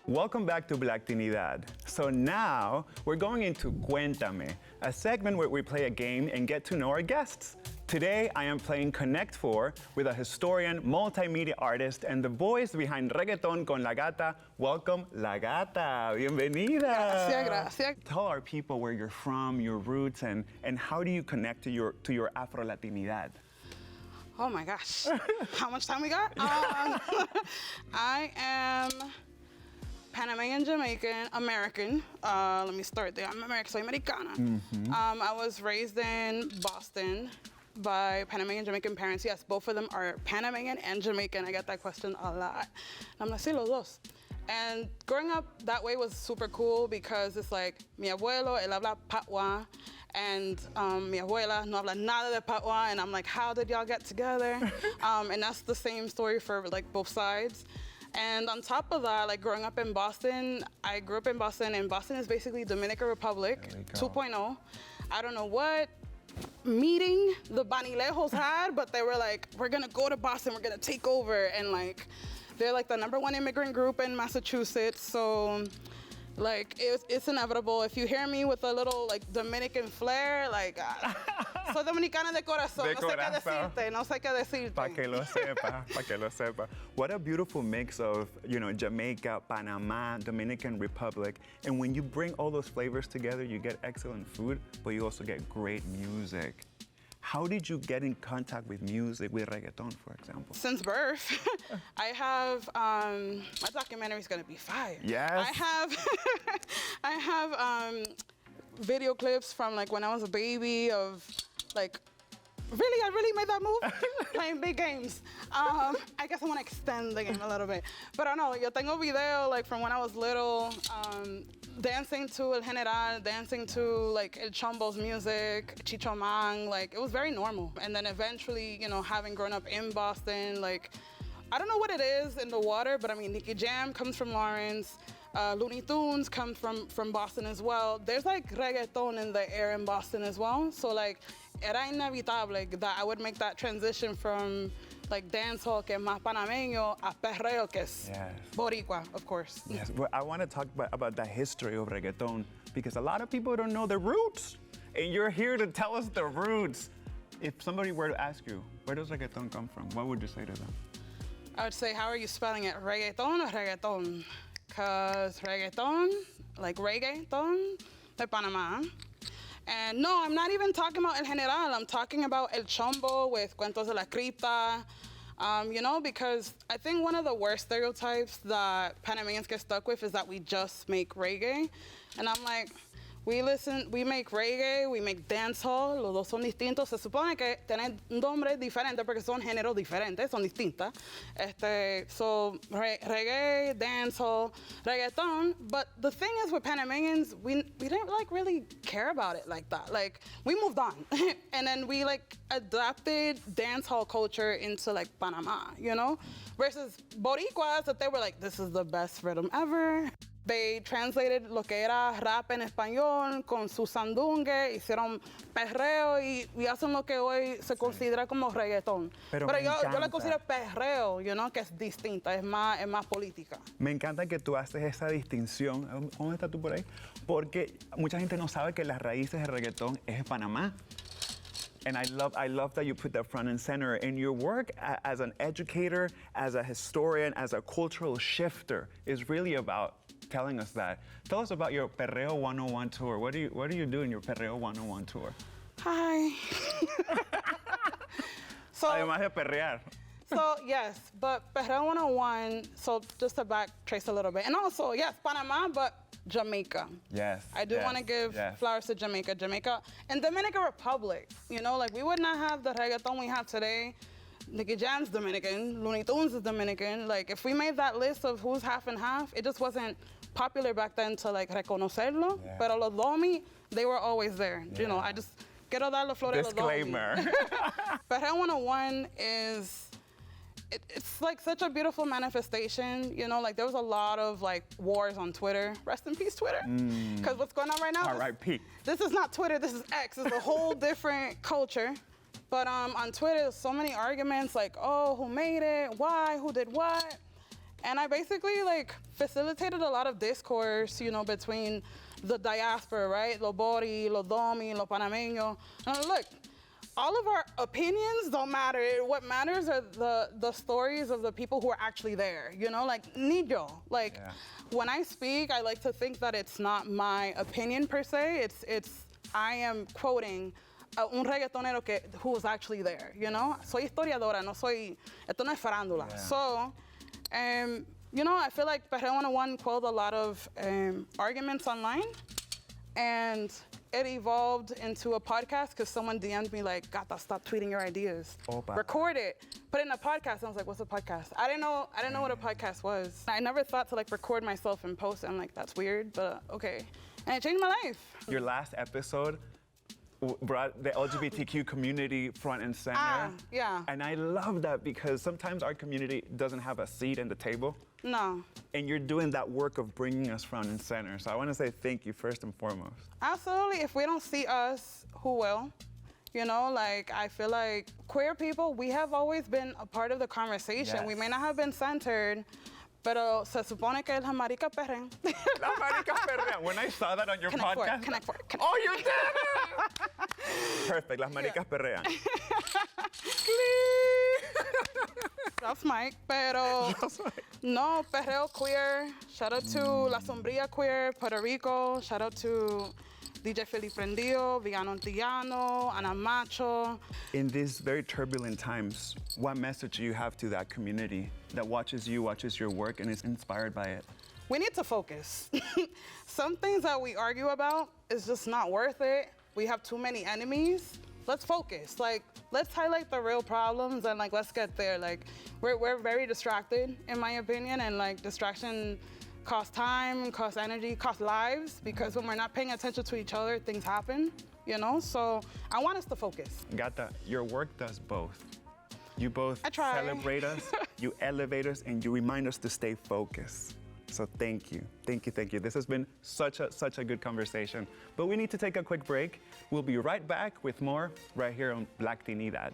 Welcome back to Blacktinidad. So now we're going into Cuéntame, a segment where we play a game and get to know our guests. Today I am playing Connect 4 with a historian, multimedia artist, and the voice behind Reggaeton con la Gata. Welcome, la Gata. Bienvenida. Gracias, gracias. Tell our people where you're from, your roots, and how do you connect to your Afro-Latinidad? Oh my gosh. How much time we got? I am Panamanian and Jamaican, American. Let me start there. I'm American, soy americana. I was raised in Boston by Panamanian and Jamaican parents. Yes, both of them are Panamanian and Jamaican. I get that question a lot. I'm like, sí, los dos. And growing up that way was super cool because it's like, mi abuelo, él habla patois, and mi abuela no habla nada de patois, and I'm like, how did y'all get together? And that's the same story for like both sides. And on top of that, like growing up in Boston, I grew up in Boston, and Boston is basically Dominican Republic 2.0. I don't know what meeting the Banilejos had, but they were like, we're gonna go to Boston, we're gonna take over. And like, they're like the #1 immigrant group in Massachusetts. So like, it's inevitable. If you hear me with a little like Dominican flair, like, soy dominicana de corazón, no sé qué decirte, no sé qué decirte. Pa' que lo sepa, pa' que lo sepa. What a beautiful mix of, you know, Jamaica, Panama, Dominican Republic. And when you bring all those flavors together, you get excellent food, but you also get great music. How did you get in contact with music, with reggaeton, for example? Since birth. I have, my documentary is gonna be fire. Yes. I have video clips from like when I was a baby of like, really, I really made that move? Playing big games. I guess I wanna extend the game a little bit. But I don't know, yo tengo video like from when I was little, dancing to El General, dancing to like El Chombo's music, Chicho Mang, like it was very normal. And then eventually, you know, having grown up in Boston, like, I don't know what it is in the water, but I mean, Nicky Jam comes from Lawrence, Looney Tunes come from Boston as well. There's like reggaeton in the air in Boston as well. So like, era inevitable that I would make that transition from like dancehall, que es más panameño, a perreo, que es boricua, of course. Yes, well, I want to talk about the history of reggaeton because a lot of people don't know the roots, and you're here to tell us the roots. If somebody were to ask you, where does reggaeton come from, what would you say to them? I would say, how are you spelling it? Reggaeton or reggaeton? Because reggaeton, like reggaeton, de Panama. And no, I'm not even talking about El General. I'm talking about El Chombo with Cuentos de la Cripta. You know, because I think one of the worst stereotypes that Panamanians get stuck with is that we just make reggae. And I'm like, we make reggae, we make dancehall, los dos son distintos. Se supone que tienen un nombre diferente porque son géneros diferentes, son distintas. So reggae, dancehall, reggaeton. But the thing is with Panamanians, we didn't like really care about it like that. Like, we moved on. And then we like adapted dancehall culture into like Panama, you know? Versus Boricuas, that they were like, this is the best rhythm ever. They translated lo que era rap en español con su sandungue, hicieron perreo y hacen lo que hoy se considera como reggaetón. Pero yo le considero perreo, you know, que es distinta, es más política. Me encanta que tú haces esa distinción. ¿Dónde estás tú por ahí? Porque mucha gente no sabe que las raíces del reggaetón es de Panamá. And I love that you put that front and center. And your work as an educator, as a historian, as a cultural shifter is really about telling us that. Tell us about your Perreo 101 tour. What do you do in your Perreo 101 tour? Hi. So, además de perrear. So yes, but Perreo 101, so just to backtrace a little bit. And also, yes, Panama, but Jamaica. Yes. I do want to give flowers to Jamaica. Jamaica and Dominican Republic. You know, like we would not have the reggaeton we have today. Nicky Jam's Dominican, Looney Tunes is Dominican. Like, if we made that list of who's half and half, it just wasn't popular back then to like reconocerlo. Yeah. Pero los domi, they were always there. Yeah. You know, I just quiero dar la flor a los domi. Disclaimer. Perreo 101 is, it's like such a beautiful manifestation. You know, like there was a lot of like wars on Twitter. Rest in peace, Twitter. Because what's going on right now? R.I.P. This is not Twitter, this is X. It's a whole different culture. But on Twitter, there's so many arguments like, oh, who made it? Why? Who did what? And I basically like facilitated a lot of discourse, you know, between the diaspora, right? Lo Bori, lo Domi, lo Panameño. And look, all of our opinions don't matter. What matters are the stories of the people who are actually there, you know, like Nijo. Like when I speak, I like to think that it's not my opinion per se. I am quoting un reggaetonero who was actually there, you know? Soy historiadora, esto no es farándula. Yeah. So, you know, I feel like Perreo 101 quelled a lot of arguments online, and it evolved into a podcast because someone DM'd me like, Gata, stop tweeting your ideas. Opa. Record it, put it in a podcast. I was like, what's a podcast? I didn't know what a podcast was. I never thought to like record myself and post it. I'm like, that's weird, but okay. And it changed my life. Your last episode brought the LGBTQ community front and center. Yeah. And I love that because sometimes our community doesn't have a seat at the table. No. And you're doing that work of bringing us front and center. So I want to say thank you first and foremost. Absolutely. If we don't see us, who will? You know, like I feel like queer people, we have always been a part of the conversation. Yes. We may not have been centered, pero se supone que las maricas perren. Las maricas perrean. When I saw that on your podcast. Connect for it. Oh, you did it! Perfect. Las maricas perrean. That's Mike, pero no, Perreo queer. Shout out to La Sombría queer, Puerto Rico. Shout out to DJ Felipe Prendio, Villano Antillano, Ana Macho. In these very turbulent times, what message do you have to that community that watches you, watches your work, and is inspired by it? We need to focus. Some things that we argue about is just not worth it. We have too many enemies. Let's focus. Like, let's highlight the real problems and like, let's get there. Like, we're very distracted, in my opinion, and like distraction costs time, costs energy, costs lives, because when we're not paying attention to each other, things happen, you know? So I want us to focus. Gata, your work does both. You both I try. celebrate us, you elevate us, and you remind us to stay focused. So thank you, thank you, thank you. This has been such a good conversation. But we need to take a quick break. We'll be right back with more right here on Blacktinidad.